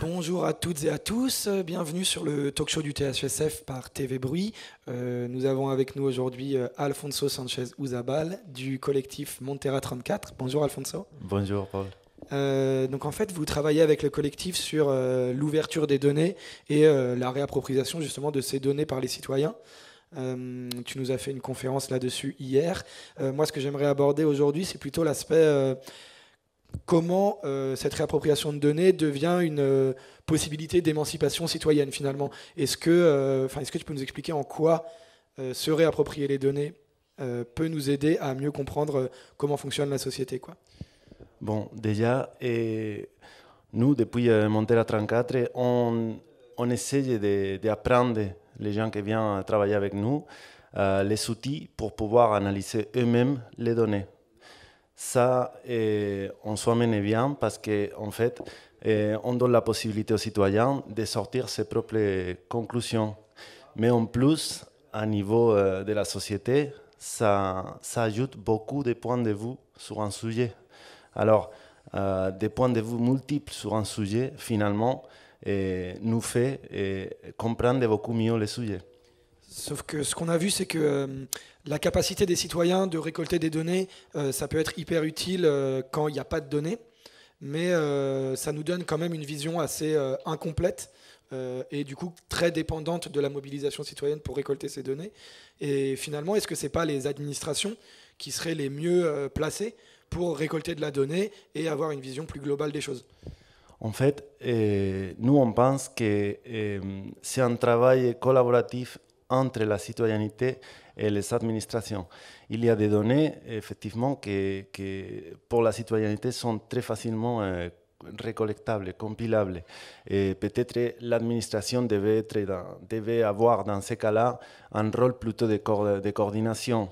Bonjour à toutes et à tous, bienvenue sur le talk show du THSF par TV Bruit. Nous avons avec nous aujourd'hui Alfonso Sanchez Uzabal du collectif Montera 34. Bonjour Alfonso. Bonjour Paul. Donc en fait, vous travaillez avec le collectif sur l'ouverture des données et la réappropriation justement de ces données par les citoyens. Tu nous as fait une conférence là-dessus hier. Moi, ce que j'aimerais aborder aujourd'hui, c'est plutôt l'aspect comment cette réappropriation de données devient une possibilité d'émancipation citoyenne finalement. Est-ce que tu peux nous expliquer en quoi se réapproprier les données peut nous aider à mieux comprendre comment fonctionne la société, quoi? Bon, déjà, nous, depuis Montera 34, on essaye d'apprendre les gens qui viennent travailler avec nous les outils pour pouvoir analyser eux-mêmes les données. Ça, on soi-même est bien parce qu'en fait, on donne la possibilité aux citoyens de sortir ses propres conclusions. Mais en plus, à niveau de la société, ça ajoute beaucoup de points de vue sur un sujet. Alors, des points de vue multiples sur un sujet, finalement, nous fait comprendre beaucoup mieux le sujet. Sauf que ce qu'on a vu, c'est que la capacité des citoyens de récolter des données, ça peut être hyper utile quand il n'y a pas de données, mais ça nous donne quand même une vision assez incomplète et du coup très dépendante de la mobilisation citoyenne pour récolter ces données. Et finalement, est-ce que ce n'est pas les administrations qui seraient les mieux placées pour récolter de la donnée et avoir une vision plus globale des choses? En fait, nous, on pense que c'est un travail collaboratif entre la citoyenneté et les administrations. Il y a des données, effectivement, qui pour la citoyenneté sont très facilement récoltables, compilables. Et peut-être l'administration devait avoir, dans ces cas-là, un rôle plutôt de coordination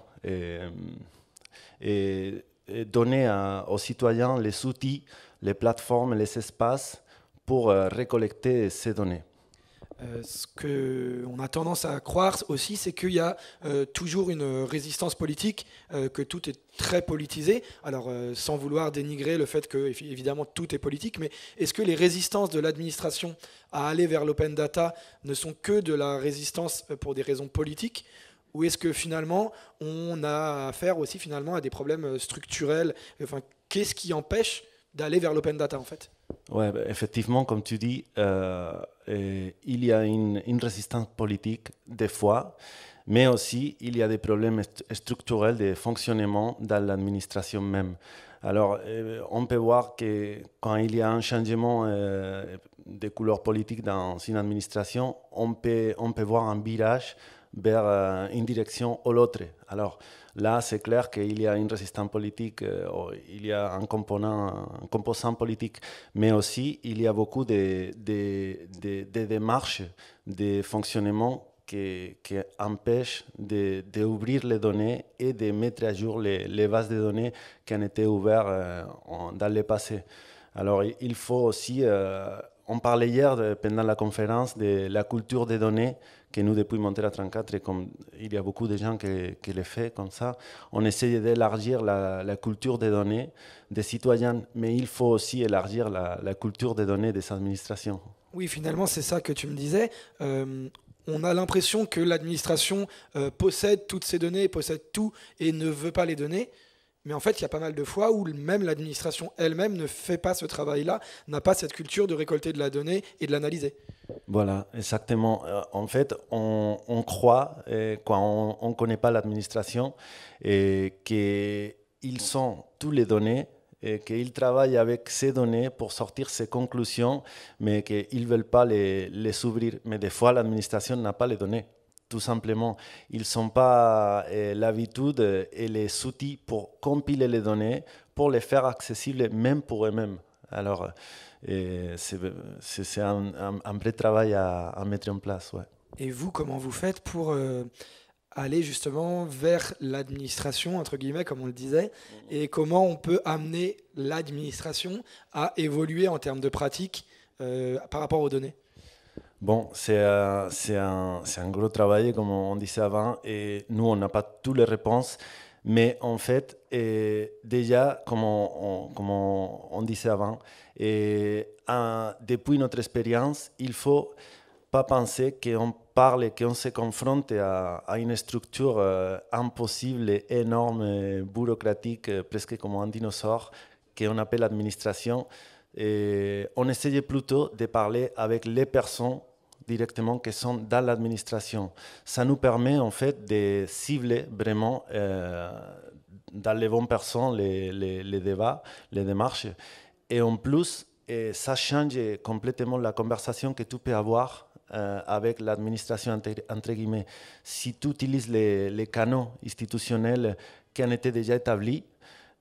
et donner aux citoyens les outils, les plateformes, les espaces pour récolter ces données. Ce qu'on a tendance à croire aussi, c'est qu'il y a toujours une résistance politique, que tout est très politisé. Alors, sans vouloir dénigrer le fait que, évidemment, tout est politique, mais est-ce que les résistances de l'administration à aller vers l'open data ne sont que de la résistance pour des raisons politiques ? Ou est-ce que finalement, on a affaire aussi finalement à des problèmes structurels? Enfin, qu'est-ce qui empêche d'aller vers l'open data en fait? Ouais, effectivement, comme tu dis, il y a une résistance politique des fois, mais aussi il y a des problèmes structurels de fonctionnement dans l'administration même. Alors, on peut voir que quand il y a un changement de couleur politique dans une administration, on peut voir un virage vers une direction ou l'autre. Alors là, c'est clair qu'il y a une résistance politique, il y a un composant politique, mais aussi il y a beaucoup de démarches de fonctionnement qui empêchent d'ouvrir les données et de mettre à jour les bases de données qui ont été ouvertes dans le passé. Alors il faut aussi, on parlait hier pendant la conférence de la culture des données, que nous, depuis Montera 34, comme il y a beaucoup de gens qui le font comme ça, on essaie d'élargir la culture des données des citoyens, mais il faut aussi élargir la culture des données des administrations. Oui, finalement, c'est ça que tu me disais. On a l'impression que l'administration possède toutes ces données, possède tout et ne veut pas les donner. Mais en fait, il y a pas mal de fois où même l'administration elle-même ne fait pas ce travail-là, n'a pas cette culture de récolter de la donnée et de l'analyser. Voilà, exactement. En fait, on croit, quand on ne connaît pas l'administration, qu'ils ont toutes les données, et qu'ils travaillent avec ces données pour sortir ces conclusions, mais qu'ils ne veulent pas les ouvrir. Mais des fois, l'administration n'a pas les données. Tout simplement, ils n'ont pas l'habitude et les outils pour compiler les données, pour les faire accessibles même pour eux-mêmes. Alors, c'est un vrai travail à mettre en place. Ouais. Et vous, comment vous faites pour aller justement vers l'administration, entre guillemets, comme on le disait, et comment on peut amener l'administration à évoluer en termes de pratique par rapport aux données? Bon, c'est un gros travail, comme on disait avant, et nous, on n'a pas toutes les réponses, mais en fait, déjà, comme on disait avant, depuis notre expérience, il faut pas penser qu'on parle et qu'on se confronte à une structure impossible, et énorme, bureaucratique, presque comme un dinosaure, qu'on appelle l'administration. Et on essayait plutôt de parler avec les personnes directement qui sont dans l'administration. Ça nous permet en fait de cibler vraiment dans les bonnes personnes les débats, les démarches. Et en plus, ça change complètement la conversation que tu peux avoir avec l'administration, entre guillemets. Si tu utilises les canaux institutionnels qui ont été déjà établis,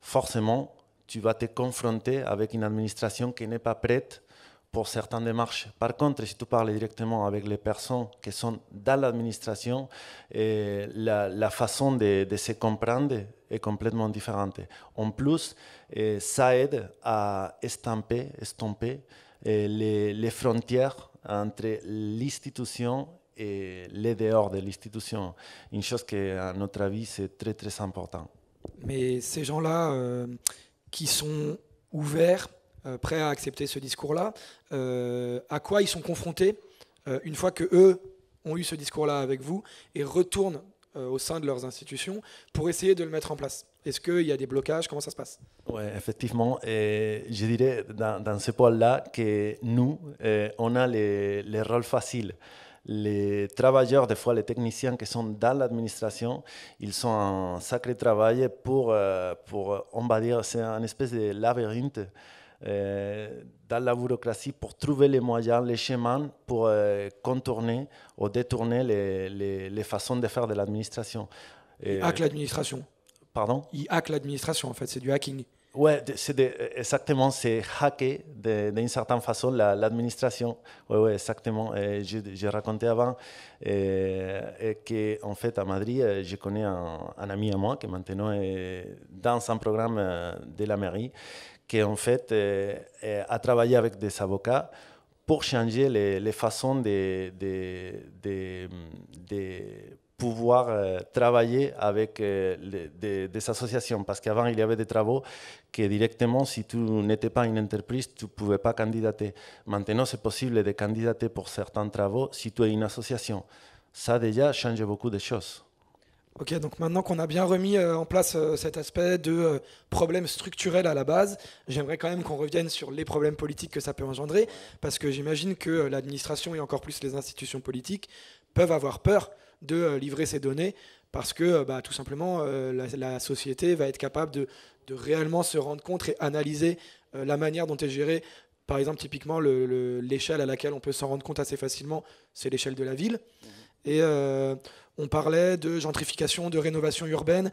forcément, tu vas te confronter avec une administration qui n'est pas prête pour certaines démarches. Par contre, si tu parles directement avec les personnes qui sont dans l'administration, la façon de se comprendre est complètement différente. En plus, ça aide à estomper les frontières entre l'institution et les dehors de l'institution. Une chose qui, à notre avis, c'est très, très important. Mais ces gens-là qui sont ouverts, prêts à accepter ce discours-là, à quoi ils sont confrontés une fois que eux ont eu ce discours-là avec vous et retournent au sein de leurs institutions pour essayer de le mettre en place? Est-ce qu'il y a des blocages? Comment ça se passe? Oui, effectivement, je dirais dans ce point-là que nous, on a les rôles faciles. Les travailleurs, des fois les techniciens qui sont dans l'administration, ils sont un sacré travail pour on va dire, c'est une espèce de labyrinthe dans la bureaucratie pour trouver les moyens, les chemins pour contourner ou détourner les façons de faire de l'administration. Ils hackent l'administration. Pardon? Ils hackent l'administration, en fait, c'est du hacking. Ouais, exactement, c'est hacker d'une certaine façon l'administration. Ouais, exactement. J'ai raconté avant qu'en fait, à Madrid, je connais un ami à moi qui maintenant est dans un programme de la mairie, qui en fait a travaillé avec des avocats pour changer les façons de pouvoir travailler avec des associations. Parce qu'avant, il y avait des travaux que directement, si tu n'étais pas une entreprise, tu ne pouvais pas candidater. Maintenant, c'est possible de candidater pour certains travaux si tu es une association. Ça, déjà, change beaucoup de choses. Ok, donc maintenant qu'on a bien remis en place cet aspect de problème structurel à la base, j'aimerais quand même qu'on revienne sur les problèmes politiques que ça peut engendrer, parce que j'imagine que l'administration et encore plus les institutions politiques peuvent avoir peur de livrer ces données, parce que bah, tout simplement la société va être capable de réellement se rendre compte et analyser la manière dont est gérée. Par exemple, typiquement, l'échelle à laquelle on peut s'en rendre compte assez facilement, c'est l'échelle de la ville. Et on parlait de gentrification, de rénovation urbaine,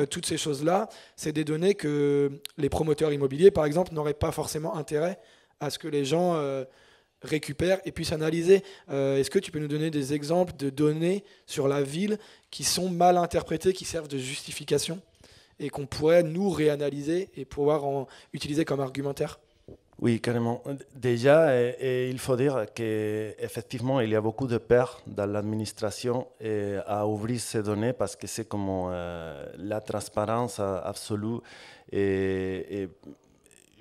toutes ces choses-là, c'est des données que les promoteurs immobiliers, par exemple, n'auraient pas forcément intérêt à ce que les gens récupèrent et puissent analyser. Est-ce que tu peux nous donner des exemples de données sur la ville qui sont mal interprétées, qui servent de justification et qu'on pourrait nous réanalyser et pouvoir en utiliser comme argumentaire? Oui, carrément. Déjà, il faut dire qu'effectivement, il y a beaucoup de peur dans l'administration à ouvrir ces données parce que c'est comme la transparence absolue. Et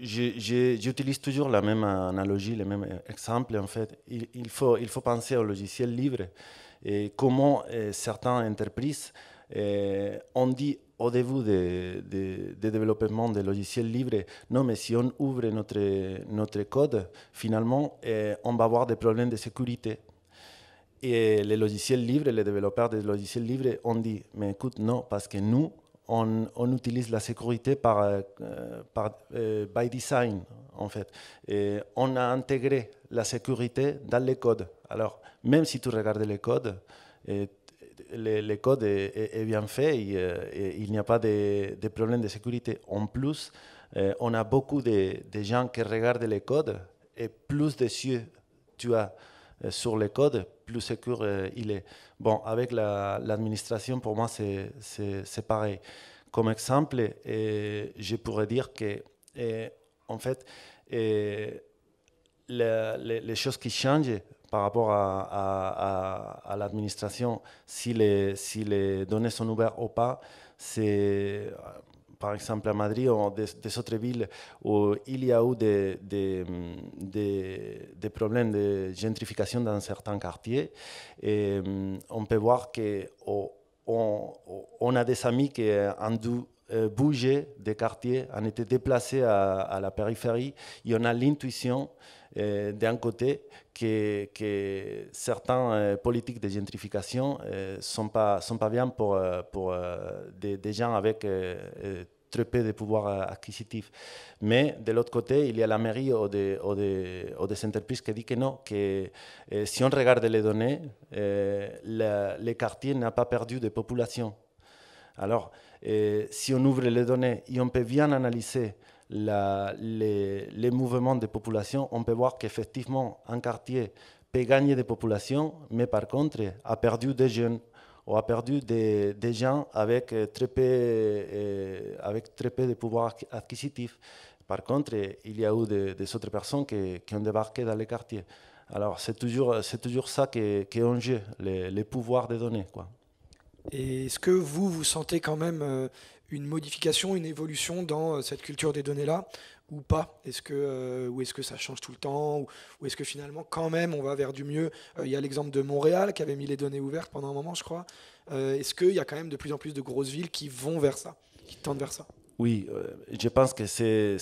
j'utilise toujours la même analogie, le même exemple. En fait, il faut penser au logiciel libre et comment certaines entreprises ont dit au début du développement des logiciels libres, non, mais si on ouvre notre code, finalement, on va avoir des problèmes de sécurité. Et les logiciels libres, les développeurs des logiciels libres ont dit, mais écoute, non, parce que nous, on utilise la sécurité by design, en fait. Et on a intégré la sécurité dans les codes. Alors, même si tu regardes les codes, le code est bien fait et il n'y a pas de problème de sécurité. En plus, on a beaucoup de gens qui regardent les codes et plus de yeux tu as sur les codes, plus sûr il est. Bon, avec l'administration, pour moi, c'est pareil. Comme exemple, je pourrais dire que, en fait, les choses qui changent, par rapport à l'administration, si les données sont ouvertes ou pas. C'est, par exemple, à Madrid ou des autres villes où il y a eu des problèmes de gentrification dans certains quartiers. Et on peut voir qu'on a des amis qui ont dû bouger des quartiers, ont été déplacés à la périphérie, et on a l'intuition d'un côté que certaines politiques de gentrification sont pas bien pour des gens avec très peu de pouvoir acquisitif. Mais de l'autre côté, il y a la mairie ou des entreprises qui disent que non, que si on regarde les données, les quartiers n'ont pas perdu de population. Alors, si on ouvre les données et on peut bien analyser les mouvements de population, on peut voir qu'effectivement, un quartier peut gagner de population, mais par contre, a perdu des jeunes ou a perdu des gens avec très peu de pouvoir acquisitif. Par contre, il y a eu des autres personnes qui ont débarqué dans les quartiers. Alors, c'est toujours ça qui est en jeu, les pouvoirs des données, quoi. Et est-ce que vous sentez quand même une modification, une évolution dans cette culture des données-là ou pas? Ou est-ce que ça change tout le temps ou est-ce que finalement quand même on va vers du mieux? Il y a l'exemple de Montréal qui avait mis les données ouvertes pendant un moment, je crois. Est-ce qu'il y a quand même de plus en plus de grosses villes qui vont vers ça, qui tendent vers ça? Oui, je pense que c'est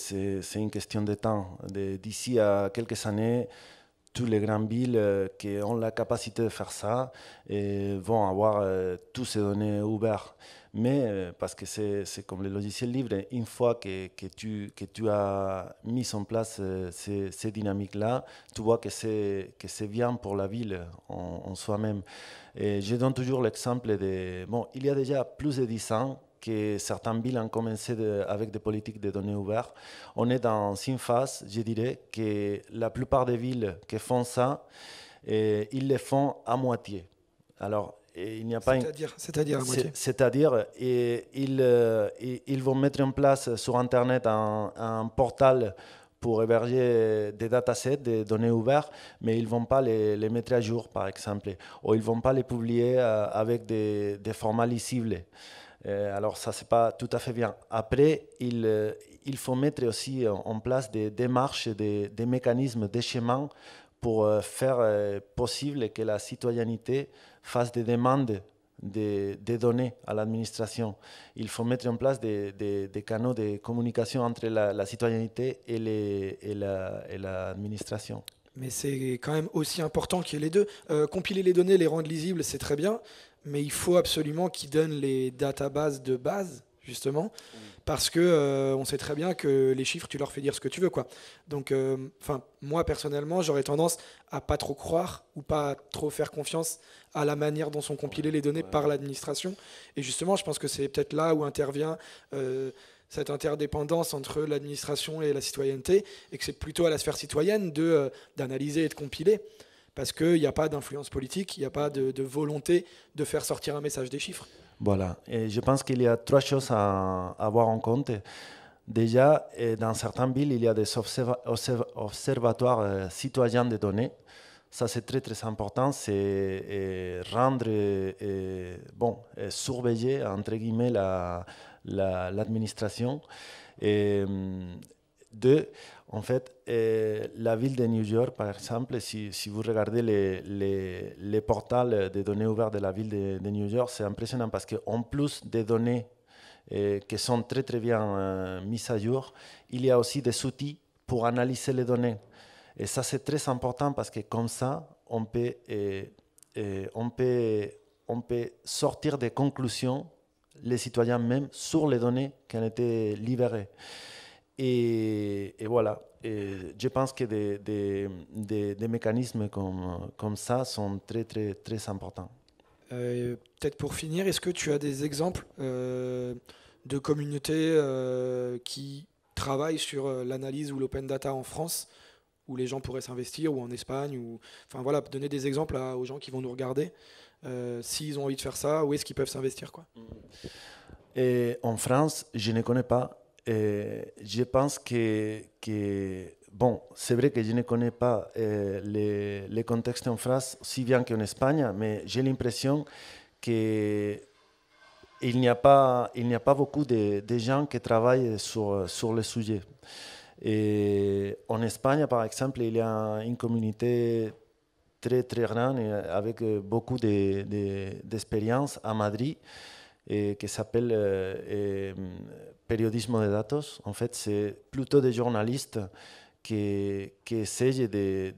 une question de temps. D'ici à quelques années, toutes les grandes villes qui ont la capacité de faire ça vont avoir toutes ces données ouvertes. Mais parce que c'est comme le logiciel libre, une fois que tu as mis en place ces dynamiques-là, tu vois que c'est bien pour la ville en soi-même. Et je donne toujours l'exemple de... Bon, il y a déjà plus de 10 ans que certaines villes ont commencé avec des politiques de données ouvertes. On est dans une phase, je dirais, que la plupart des villes qui font ça, ils le font à moitié. Alors, il n'y a pas C'est-à-dire à moitié. C'est-à-dire, ils vont mettre en place sur Internet un portal pour héberger des datasets, des données ouvertes, mais ils ne vont pas les mettre à jour, par exemple, ou ils ne vont pas les publier avec des formats lisibles. Alors ça, c'est pas tout à fait bien. Après, il faut mettre aussi en place des démarches, des mécanismes, des schémas pour faire possible que la citoyenneté fasse des demandes des données à l'administration. Il faut mettre en place des canaux de communication entre la citoyenneté et l'administration. Mais c'est quand même aussi important qu'il y ait les deux. Compiler les données, les rendre lisibles, c'est très bien, mais il faut absolument qu'ils donnent les databases de base, justement, parce que on sait très bien que les chiffres, tu leur fais dire ce que tu veux, quoi. Donc, moi personnellement, j'aurais tendance à pas trop croire ou pas trop faire confiance à la manière dont sont compilées les données par l'administration. Et justement, je pense que c'est peut-être là où intervient cette interdépendance entre l'administration et la citoyenneté, et que c'est plutôt à la sphère citoyenne d'analyser et de compiler, parce qu'il n'y a pas d'influence politique, il n'y a pas de volonté de faire sortir un message des chiffres. Voilà, et je pense qu'il y a trois choses à avoir en compte. Déjà, dans certaines villes, il y a des observatoires citoyens de données. Ça, c'est très, très important. C'est rendre, surveiller, entre guillemets, l'administration. Et deux, en fait, la ville de New York, par exemple, si vous regardez les portals de données ouvertes de la ville de New York, c'est impressionnant parce qu'en plus des données qui sont très, très bien mises à jour, il y a aussi des outils pour analyser les données. Et ça, c'est très important parce que comme ça, on peut sortir des conclusions, les citoyens même, sur les données qui ont été libérées. Et voilà. Et je pense que des mécanismes comme ça sont très, très, très importants. Peut-être pour finir, est-ce que tu as des exemples de communautés qui travaillent sur l'analyse ou l'open data en France, où les gens pourraient s'investir, ou en Espagne, enfin voilà, donner des exemples aux gens qui vont nous regarder, s'ils ont envie de faire ça, où est-ce qu'ils peuvent s'investir, quoi. Et en France, je ne connais pas. Je pense que bon, c'est vrai que je ne connais pas les contextes en France aussi bien qu'en Espagne, mais j'ai l'impression qu'il n'y a pas beaucoup de gens qui travaillent sur le sujet. Et en Espagne, par exemple, il y a une communauté très très grande avec beaucoup d'expérience à Madrid et qui s'appelle Periodismo de Datos. En fait, c'est plutôt des journalistes qui essayent de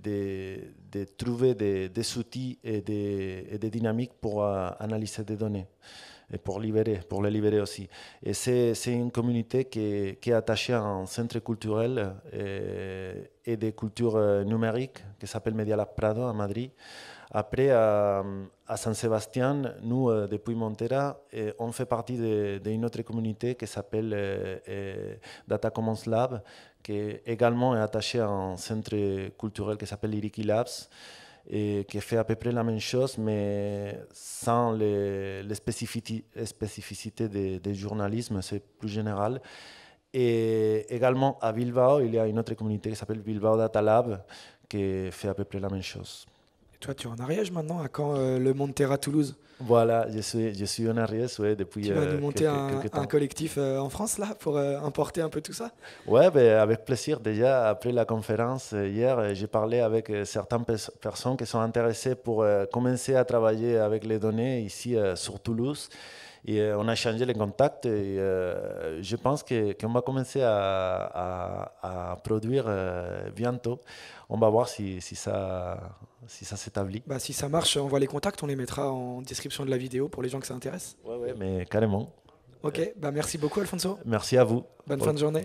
trouver des outils et des dynamiques pour analyser des données et pour les libérer aussi. Et c'est une communauté qui est attachée à un centre culturel et de culture numérique qui s'appelle Media Lab Prado à Madrid. Après, à San Sébastien, nous, depuis Montera, on fait partie d'une autre communauté qui s'appelle Data Commons Lab, qui également est attachée à un centre culturel qui s'appelle Iriki Labs, et qui fait à peu près la même chose, mais sans les spécificités du journalisme, c'est plus général. Et également à Bilbao, il y a une autre communauté qui s'appelle Bilbao Data Lab, qui fait à peu près la même chose. Et toi, tu es en Ariège maintenant, à quand le Montera Toulouse? Voilà, je suis en Ariège depuis tu vas nous monter quelques temps. un collectif en France là pour importer un peu tout ça? Ouais, ben, avec plaisir. Déjà, après la conférence hier, j'ai parlé avec certaines personnes qui sont intéressées pour commencer à travailler avec les données ici sur Toulouse. Et on a changé les contacts et je pense qu'on va commencer à produire bientôt. On va voir si ça s'établit. Bah, si ça marche, on voit les contacts, on les mettra en description de la vidéo pour les gens que ça intéresse. Ouais, mais carrément. Ok, bah merci beaucoup Alfonso. Merci à vous. Bonne fin de journée.